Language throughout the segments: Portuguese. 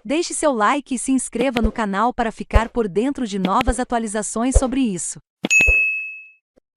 Deixe seu like e se inscreva no canal para ficar por dentro de novas atualizações sobre isso.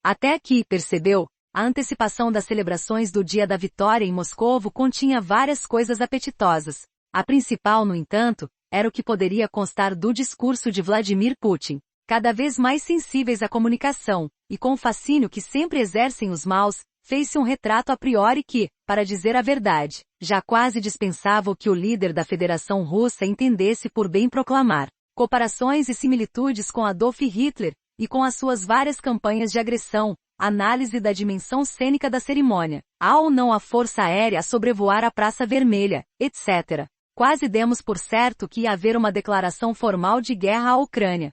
Até aqui, percebeu? A antecipação das celebrações do Dia da Vitória em Moscovo continha várias coisas apetitosas. A principal, no entanto, era o que poderia constar do discurso de Vladimir Putin. Cada vez mais sensíveis à comunicação, e com o fascínio que sempre exercem os maus, fez-se um retrato a priori que, para dizer a verdade, já quase dispensava o que o líder da Federação Russa entendesse por bem proclamar. Comparações e similitudes com Adolf Hitler, e com as suas várias campanhas de agressão, análise da dimensão cênica da cerimônia, há ou não a força aérea a sobrevoar a Praça Vermelha, etc. Quase demos por certo que ia haver uma declaração formal de guerra à Ucrânia.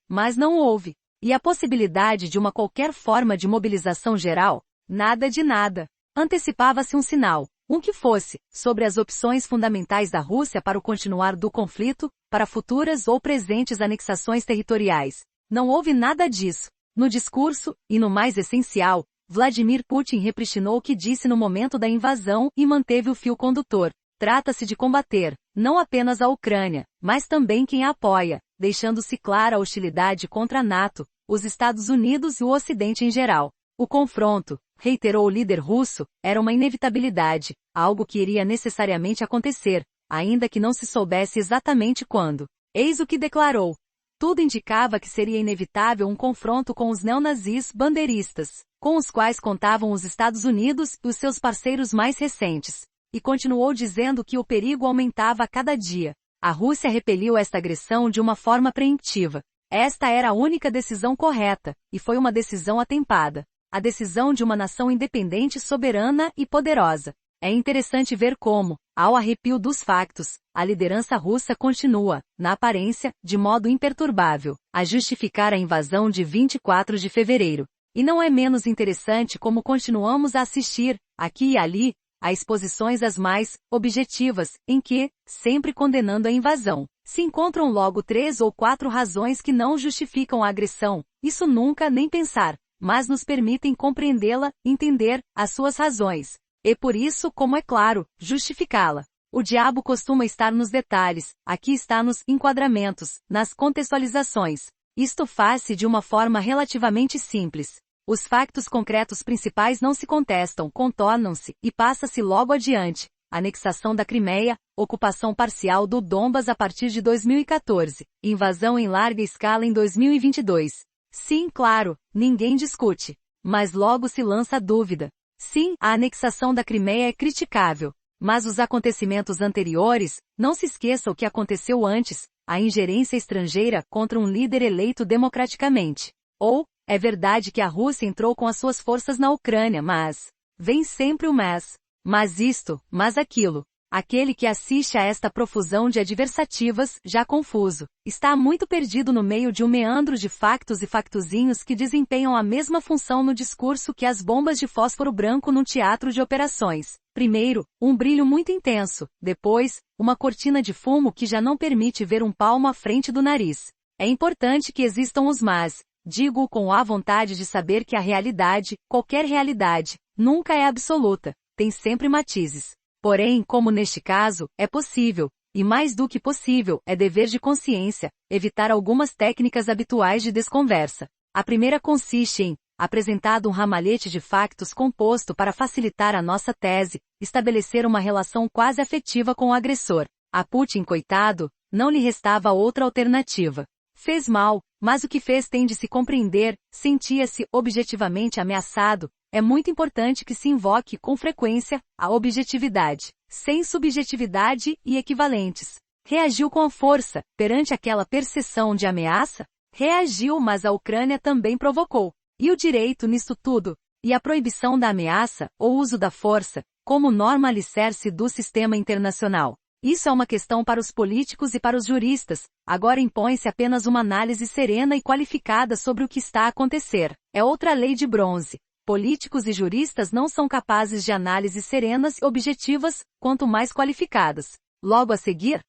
Mas não houve. E a possibilidade de uma qualquer forma de mobilização geral? Nada de nada. Antecipava-se um sinal, um que fosse, sobre as opções fundamentais da Rússia para o continuar do conflito, para futuras ou presentes anexações territoriais. Não houve nada disso. No discurso, e no mais essencial, Vladimir Putin repristinou o que disse no momento da invasão e manteve o fio condutor. Trata-se de combater, não apenas a Ucrânia, mas também quem a apoia, deixando-se clara a hostilidade contra a NATO, os Estados Unidos e o Ocidente em geral. O confronto, reiterou o líder russo, era uma inevitabilidade, algo que iria necessariamente acontecer, ainda que não se soubesse exatamente quando. Eis o que declarou. Tudo indicava que seria inevitável um confronto com os neonazis bandeiristas, com os quais contavam os Estados Unidos e os seus parceiros mais recentes. E continuou dizendo que o perigo aumentava a cada dia. A Rússia repeliu esta agressão de uma forma preemptiva. Esta era a única decisão correta, e foi uma decisão atempada. A decisão de uma nação independente, soberana e poderosa. É interessante ver como, ao arrepio dos factos, a liderança russa continua, na aparência, de modo imperturbável, a justificar a invasão de 24 de fevereiro. E não é menos interessante como continuamos a assistir, aqui e ali, a exposições as mais objetivas, em que, sempre condenando a invasão, se encontram logo 3 ou 4 razões que não justificam a agressão, isso nunca nem pensar, mas nos permitem compreendê-la, entender as suas razões. E por isso, como é claro, justificá-la. O diabo costuma estar nos detalhes, aqui está nos enquadramentos, nas contextualizações. Isto faz-se de uma forma relativamente simples. Os factos concretos principais não se contestam, contornam-se, e passa-se logo adiante. Anexação da Crimeia, ocupação parcial do Donbas a partir de 2014, invasão em larga escala em 2022. Sim, claro, ninguém discute. Mas logo se lança a dúvida. Sim, a anexação da Crimeia é criticável. Mas os acontecimentos anteriores, não se esqueça o que aconteceu antes, a ingerência estrangeira contra um líder eleito democraticamente. Ou, é verdade que a Rússia entrou com as suas forças na Ucrânia, mas... Vem sempre o mas. Mas isto, mas aquilo. Aquele que assiste a esta profusão de adversativas, já confuso, está muito perdido no meio de um meandro de factos e factozinhos que desempenham a mesma função no discurso que as bombas de fósforo branco num teatro de operações. Primeiro, um brilho muito intenso, depois, uma cortina de fumo que já não permite ver um palmo à frente do nariz. É importante que existam os mas. Digo com a vontade de saber que a realidade, qualquer realidade, nunca é absoluta, tem sempre matizes. Porém, como neste caso, é possível, e mais do que possível, é dever de consciência, evitar algumas técnicas habituais de desconversa. A primeira consiste em, apresentado um ramalhete de factos composto para facilitar a nossa tese, estabelecer uma relação quase afetiva com o agressor. A Putin, coitado, não lhe restava outra alternativa. Fez mal, mas o que fez tem de se compreender, sentia-se objetivamente ameaçado. É muito importante que se invoque com frequência a objetividade, sem subjetividade e equivalentes. Reagiu com a força, perante aquela percepção de ameaça? Reagiu, mas a Ucrânia também provocou. E o direito nisto tudo? E a proibição da ameaça, ou uso da força, como norma alicerce do sistema internacional? Isso é uma questão para os políticos e para os juristas. Agora impõe-se apenas uma análise serena e qualificada sobre o que está a acontecer. É outra lei de bronze. Políticos e juristas não são capazes de análises serenas e objetivas, quanto mais qualificadas. Logo a seguir,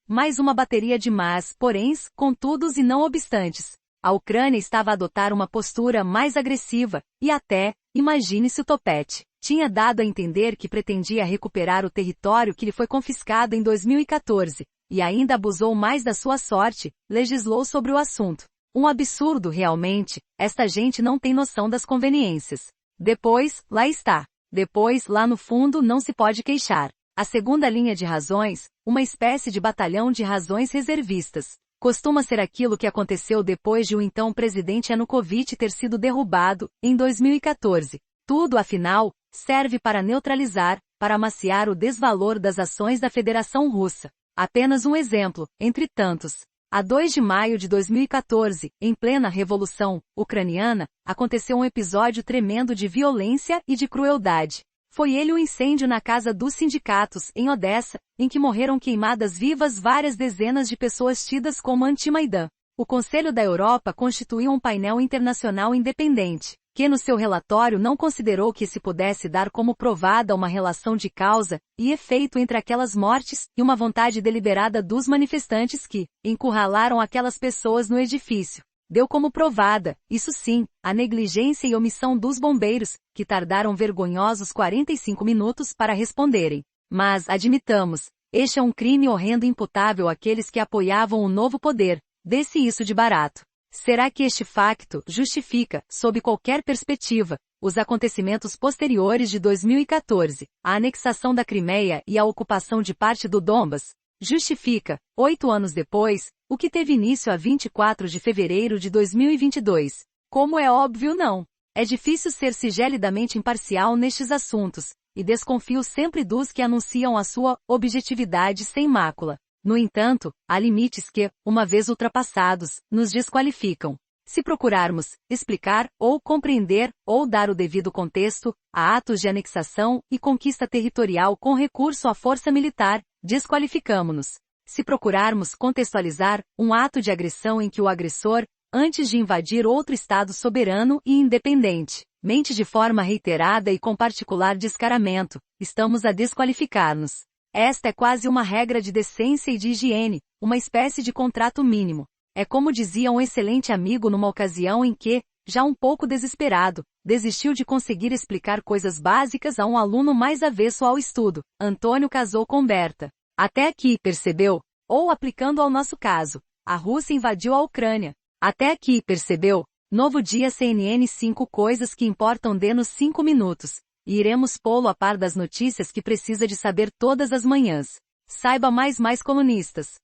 mais uma bateria de mas, poréns, contudos e não obstantes. A Ucrânia estava a adotar uma postura mais agressiva, e até, imagine-se o topete. Tinha dado a entender que pretendia recuperar o território que lhe foi confiscado em 2014, e ainda abusou mais da sua sorte, legislou sobre o assunto. Um absurdo realmente, esta gente não tem noção das conveniências. Depois, lá está. Depois, lá no fundo não se pode queixar. A segunda linha de razões, uma espécie de batalhão de razões reservistas, costuma ser aquilo que aconteceu depois de o então presidente Yanukovych ter sido derrubado, em 2014. Tudo, afinal, serve para neutralizar, para amaciar o desvalor das ações da Federação Russa. Apenas um exemplo, entre tantos. A 2 de maio de 2014, em plena Revolução Ucraniana, aconteceu um episódio tremendo de violência e de crueldade. Foi ele o incêndio na casa dos sindicatos, em Odessa, em que morreram queimadas vivas várias dezenas de pessoas tidas como anti-Maidan. O Conselho da Europa constituiu um painel internacional independente, que no seu relatório não considerou que se pudesse dar como provada uma relação de causa e efeito entre aquelas mortes e uma vontade deliberada dos manifestantes que encurralaram aquelas pessoas no edifício. Deu como provada, isso sim, a negligência e omissão dos bombeiros, que tardaram vergonhosos 45 minutos para responderem. Mas, admitamos, este é um crime horrendo imputável àqueles que apoiavam o novo poder. Dê-se isso de barato. Será que este facto justifica, sob qualquer perspectiva, os acontecimentos posteriores de 2014, a anexação da Crimeia e a ocupação de parte do Donbas? Justifica, 8 anos depois, o que teve início a 24 de fevereiro de 2022? Como é óbvio, não. É difícil ser sigelidamente imparcial nestes assuntos, e desconfio sempre dos que anunciam a sua objetividade sem mácula. No entanto, há limites que, uma vez ultrapassados, nos desqualificam. Se procurarmos explicar, ou compreender, ou dar o devido contexto, a atos de anexação e conquista territorial com recurso à força militar, desqualificamo-nos. Se procurarmos contextualizar um ato de agressão em que o agressor, antes de invadir outro Estado soberano e independente, mente de forma reiterada e com particular descaramento, estamos a desqualificar-nos. Esta é quase uma regra de decência e de higiene, uma espécie de contrato mínimo. É como dizia um excelente amigo numa ocasião em que, já um pouco desesperado, desistiu de conseguir explicar coisas básicas a um aluno mais avesso ao estudo. Antônio casou com Berta. Até aqui, percebeu? Ou aplicando ao nosso caso, a Rússia invadiu a Ucrânia. Até aqui, percebeu? Novo dia CNN 5 coisas que importam dê-nos 5 minutos. E iremos pô-lo a par das notícias que precisa de saber todas as manhãs. Saiba mais colunistas.